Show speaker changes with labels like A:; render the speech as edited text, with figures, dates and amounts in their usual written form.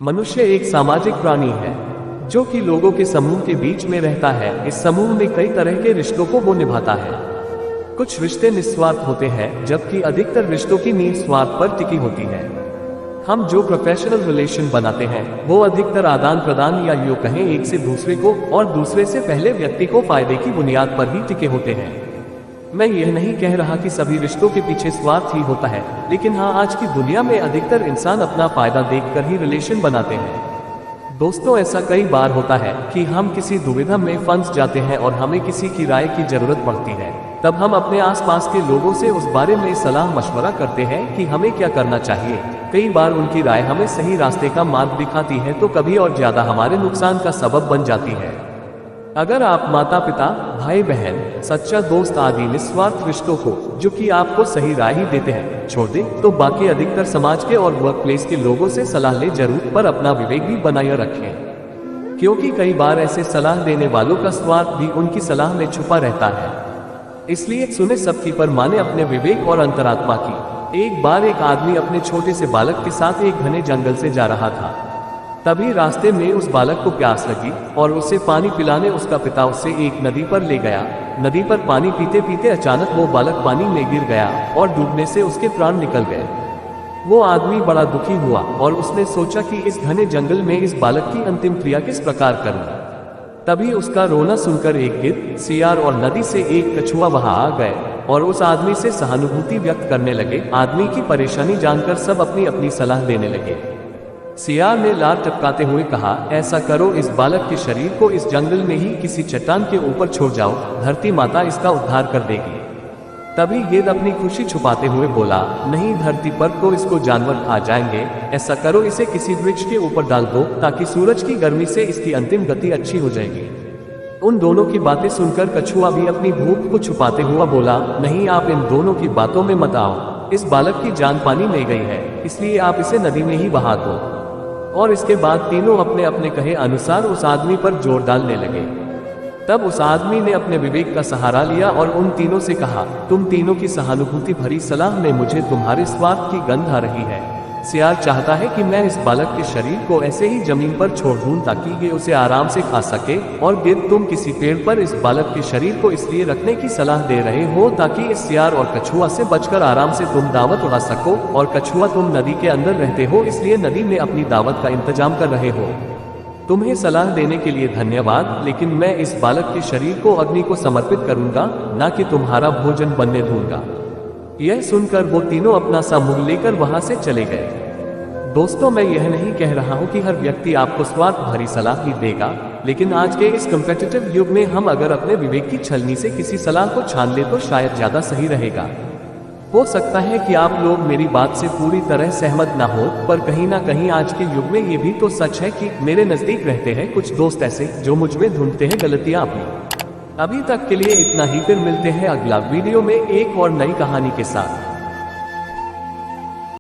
A: मनुष्य एक सामाजिक प्राणी है जो कि लोगों के समूह के बीच में रहता है। इस समूह में कई तरह के रिश्तों को वो निभाता है। कुछ रिश्ते निस्वार्थ होते हैं जबकि अधिकतर रिश्तों की नींव स्वार्थ पर टिकी होती है। हम जो प्रोफेशनल रिलेशन बनाते हैं वो अधिकतर आदान प्रदान या यूं कहें एक से दूसरे को और दूसरे से पहले व्यक्ति को फायदे की बुनियाद पर ही टिके होते हैं। मैं यह नहीं कह रहा कि सभी रिश्तों के पीछे स्वार्थ ही होता है, लेकिन हाँ, आज की दुनिया में अधिकतर इंसान अपना फायदा देखकर ही रिलेशन बनाते हैं। दोस्तों, ऐसा कई बार होता है कि हम किसी दुविधा में फंस जाते हैं और हमें किसी की राय की जरूरत पड़ती है। तब हम अपने आसपास के लोगों से उस बारे में सलाह मशवरा करते हैं कि हमें क्या करना चाहिए। कई बार उनकी राय हमें सही रास्ते का मार्ग दिखाती है तो कभी और ज्यादा हमारे नुकसान का सबब बन जाती है। अगर आप माता पिता, भाई बहन, सच्चा दोस्त आदि निस्वार्थ रिश्तों को, जो कि आपको सही राय ही देते हैं, छोड़ दें तो बाकी अधिकतर समाज के और वर्क प्लेस के लोगों से सलाह ले जरूर, पर अपना विवेक भी बनाए रखें, क्योंकि कई बार ऐसे सलाह देने वालों का स्वार्थ भी उनकी सलाह में छुपा रहता है। इसलिए सुने सबकी पर माने अपने विवेक और अंतरात्मा की। एक बार एक आदमी अपने छोटे से बालक के साथ एक घने जंगल से जा रहा था। तभी रास्ते में उस बालक को प्यास लगी और उसे पानी पिलाने उसका पिता उसे एक नदी पर ले गया। नदी पर पानी पीते पीते अचानक वो बालक पानी में गिर गया और डूबने से उसके प्राण निकल गए। वो आदमी बड़ा दुखी हुआ और उसने सोचा कि इस घने जंगल में इस बालक की अंतिम क्रिया किस प्रकार करूं। तभी उसका रोना सुनकर एक गिद्ध, सियार और नदी से एक कछुआ वहां आ गए और उस आदमी से सहानुभूति व्यक्त करने लगे। आदमी की परेशानी जानकर सब अपनी अपनी सलाह देने लगे। सियार ने लार टपकाते हुए कहा, ऐसा करो, इस बालक के शरीर को इस जंगल में ही किसी चट्टान के ऊपर छोड़ जाओ, धरती माता इसका उद्धार कर देगी। तभी गिद्ध अपनी खुशी छुपाते हुए बोला, नहीं, धरती पर तो इसको जानवर खा जाएंगे। ऐसा करो, इसे किसी वृक्ष के ऊपर डाल दो ताकि सूरज की गर्मी से इसकी अंतिम गति अच्छी हो जाएगी। उन दोनों की बातें सुनकर कछुआ भी अपनी भूख को छुपाते हुआ बोला, नहीं, आप इन दोनों की बातों में मत आओ। इस बालक की जान पानी में गई है, इसलिए आप इसे नदी में ही बहा दो। और इसके बाद तीनों अपने अपने कहे अनुसार उस आदमी पर जोर डालने लगे। तब उस आदमी ने अपने विवेक का सहारा लिया और उन तीनों से कहा, तुम तीनों की सहानुभूति भरी सलाह में मुझे तुम्हारे स्वार्थ की गंध आ रही है। सियार चाहता है कि मैं इस बालक के शरीर को ऐसे ही जमीन पर छोड़ दूं ताकि ये उसे आराम से खा सके, और गिद्ध, तुम किसी पेड़ पर इस बालक के शरीर को इसलिए रखने की सलाह दे रहे हो ताकि इस सियार और कछुआ से बचकर आराम से तुम दावत उड़ा सको, और कछुआ, तुम नदी के अंदर रहते हो इसलिए नदी में अपनी दावत का इंतजाम कर रहे हो। तुम्हें सलाह देने के लिए धन्यवाद, लेकिन मैं इस बालक के शरीर को अग्नि को समर्पित करूंगा, ना कि तुम्हारा भोजन बनने दूंगा। यह सुनकर वो तीनों अपना सा मुंह लेकर वहां से चले गए। दोस्तों, मैं यह नहीं कह रहा हूं कि हर व्यक्ति आपको स्वार्थ भरी सलाह ही देगा, लेकिन आज के इस कम्पिटिटिव युग में हम अगर अपने विवेक की छलनी से किसी सलाह को छान ले तो शायद ज्यादा सही रहेगा। हो सकता है कि आप लोग मेरी बात से पूरी तरह सहमत ना हो, पर कहीं ना कहीं आज के युग में ये भी तो सच है कि मेरे नजदीक रहते हैं कुछ दोस्त ऐसे जो मुझ में ढूंढते हैं गलतियां अपनी। अभी तक के लिए इतना ही, फिर मिलते हैं अगला वीडियो में एक और नई कहानी के साथ।